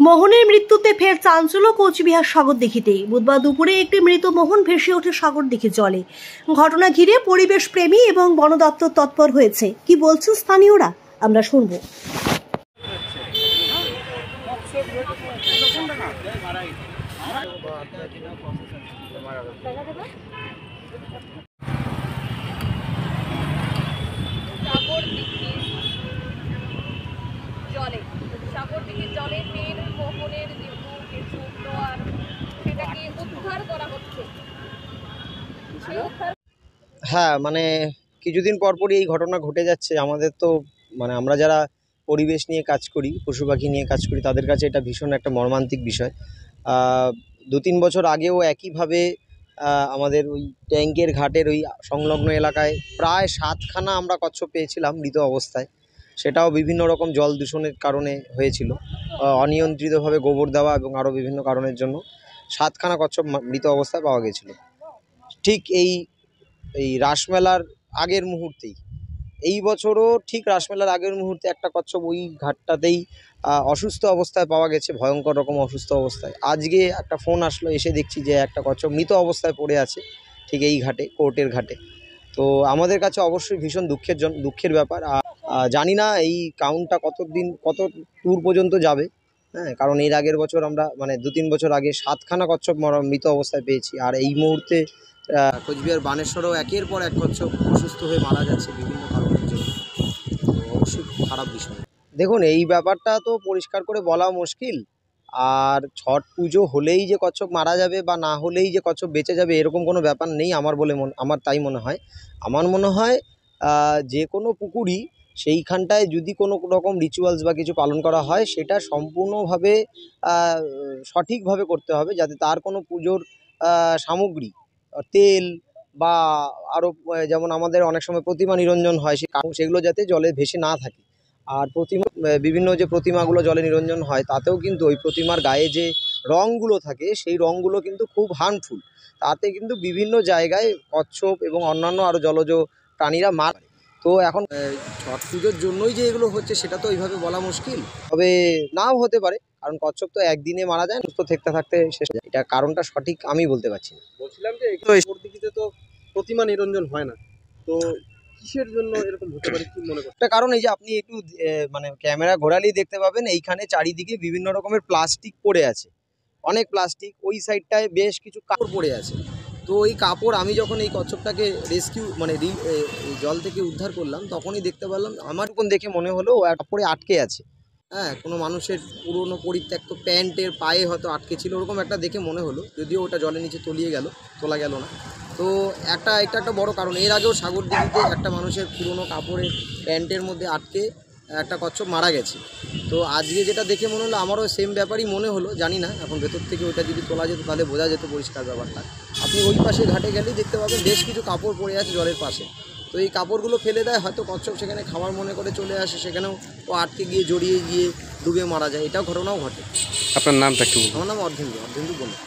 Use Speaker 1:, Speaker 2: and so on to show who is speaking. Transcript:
Speaker 1: মোহনের মৃত্যুতে ফের চাঞ্চল্য কোচবিহার সাগরদিঘিতে। বুধবার দুপুরে একটি মৃত মোহন ভেসে ওঠে সাগরদিঘির জলে। ঘটনা ঘিরে পরিবেশ প্রেমী এবং বন দপ্তর তৎপর হয়েছে। কি বলছেন স্থানীয়রা, আমরা শুনব।
Speaker 2: সাগরদিঘির জলে ফের মোহনের কিছু আর সেটাকে উদ্ধার করা হচ্ছে।
Speaker 3: হ্যাঁ, মানে কিছুদিন পরপরই এই ঘটনা ঘটে যাচ্ছে। আমাদের তো আমরা যারা পরিবেশ নিয়ে কাজ করি, পশু পাখি নিয়ে কাজ করি, তাদের কাছে এটা ভীষণ একটা মর্মান্তিক বিষয়। 2-3 বছর আগেও একইভাবে আমাদের ওই ট্যাঙ্কের ঘাটের ওই সংলগ্ন এলাকায় প্রায় 7খানা আমরা কচ্ছপ পেয়েছিলাম মৃত অবস্থায়। সেটাও বিভিন্ন রকম জল দূষণের কারণে হয়েছিল, অনিয়ন্ত্রিতভাবে গোবর দেওয়া এবং আরও বিভিন্ন কারণের জন্য 7খানা কচ্ছপ মৃত অবস্থায় পাওয়া গেছিলো। ঠিক এই রাসমেলার আগের মুহূর্তেই, এই বছরও ঠিক রাসমেলার আগের মুহূর্তে একটা কচ্ছপ ওই ঘাটটাতেই অসুস্থ অবস্থায় পাওয়া গেছে, ভয়ঙ্কর রকম অসুস্থ অবস্থায়। আজকে একটা ফোন আসলো, এসে দেখছি যে একটা কচ্ছপ মৃত অবস্থায় পড়ে আছে ঠিক এই ঘাটে, কোর্টের ঘাটে। তো আমাদের কাছে অবশ্যই ভীষণ দুঃখের ব্যাপার। জানি না এই কাউন্টটা কত দূর পর্যন্ত যাবে। হ্যাঁ, কারণ এর আগের বছর আমরা 2-3 বছর আগে 7খানা কচ্ছপ মৃত অবস্থায় পেয়েছি, আর এই মুহূর্তে কোচবিহার বানেশ্বরেও একের পর এক কচ্ছপ অসুস্থ হয়ে মারা যাচ্ছে বিভিন্ন কারণের জন্য। তো অবশ্যই খুব খারাপ বিষয়। দেখুন, এই ব্যাপারটা তো পরিষ্কার করে বলা মুশকিল। আর ছট পুজো হলেই যে কচ্ছপ মারা যাবে বা না হলেই যে কচ্ছপ বেঁচে যাবে, এরকম কোনো ব্যাপার নেই আমার তাই মনে হয়। আমার মনে হয় যে কোনো পুকুরই সেইখানটায় যদি কোনো রকম রিচুয়ালস বা কিছু পালন করা হয়, সেটা সম্পূর্ণভাবে সঠিকভাবে করতে হবে, যাতে তার কোনো পুজোর সামগ্রী, তেল বা আরও যেমন আমাদের অনেক সময় প্রতিমা নিরঞ্জন হয়, সেগুলো যাতে জলে ভেসে না থাকে। আর বিভিন্ন যে প্রতিমাগুলো জলে নিরঞ্জন হয়, তাতেও কিন্তু ওই প্রতিমার গায়ে যে রঙগুলো থাকে, সেই রঙগুলো কিন্তু খুব হার্মফুল। তাতে কিন্তু বিভিন্ন জায়গায় কচ্ছপ এবং অন্যান্য আরও জলজ প্রাণীরা মারা। তো এখন ছট পুজোর জন্যই যে এগুলো হচ্ছে সেটা তো এইভাবে বলা মুশকিল, তবে নাও হতে পারে, কারণ কচ্ছপ তো একদিনে মারা যায়, সুস্থ থাকতে শেষ হয়ে যায়। এটা কারণটা সঠিক আমি বলতে পারছি না।
Speaker 4: বলছিলাম যে দিঘিতে তো প্রতিমা নিরঞ্জন হয় না, তো কিসের জন্য এরকম হতে পারে, কি মনে করেন?
Speaker 3: একটা কারণ, এই যে আপনি একটু ক্যামেরা ঘোরালেই দেখতে পাবেন, এইখানে চারিদিকে বিভিন্ন রকমের প্লাস্টিক পড়ে আছে, অনেক প্লাস্টিক। ওই সাইডটায় বেশ কিছু কাপড় পড়ে আছে। তো ওই কাপড় আমি যখন এই কচ্ছপটাকে জল থেকে উদ্ধার করলাম, তখনই দেখতে পারলাম, আমার কোন দেখে মনে হলো ও কাপড়ে আটকে আছে। হ্যাঁ, কোনো মানুষের পুরনো পরিত্যক্ত প্যান্টের পায়ে হয়তো আটকে ছিল, ওরকম একটা দেখে মনে হলো, যদিও ওটা জলের নিচে তোলা গেল না। তো এটা একটা বড় কারণ। এর আগেও সাগরদিঘিতে একটা মানুষের পুরনো কাপড়ের প্যান্টের মধ্যে আটকে একটা কচ্ছপ মারা গেছে। তো আজকে যেটা দেখে মনে হলো, আমারও সেম ব্যাপারই মনে হলো। জানি না, এখন ভেতর থেকে ওটা যদি তোলা যেত তাহলে বোঝা যেত পরিষ্কার ব্যাপারটা। আপনি ওই পাশে ঘাটে গেলেই দেখতে পাবেন বেশ কিছু কাপড় পড়ে আছে জলের পাশে। তো এই কাপড়গুলো ফেলে দেয়, হয়তো কচ্ছপ সেখানে খাবার মনে করে চলে আসে, সেখানেও ও আটকে গিয়ে জড়িয়ে গিয়ে ডুবে মারা যায়। এটাও ঘটনাও ঘটে।
Speaker 4: আপনার নামটা একটু?
Speaker 3: আমার নাম অর্ধেন্দু বলুন।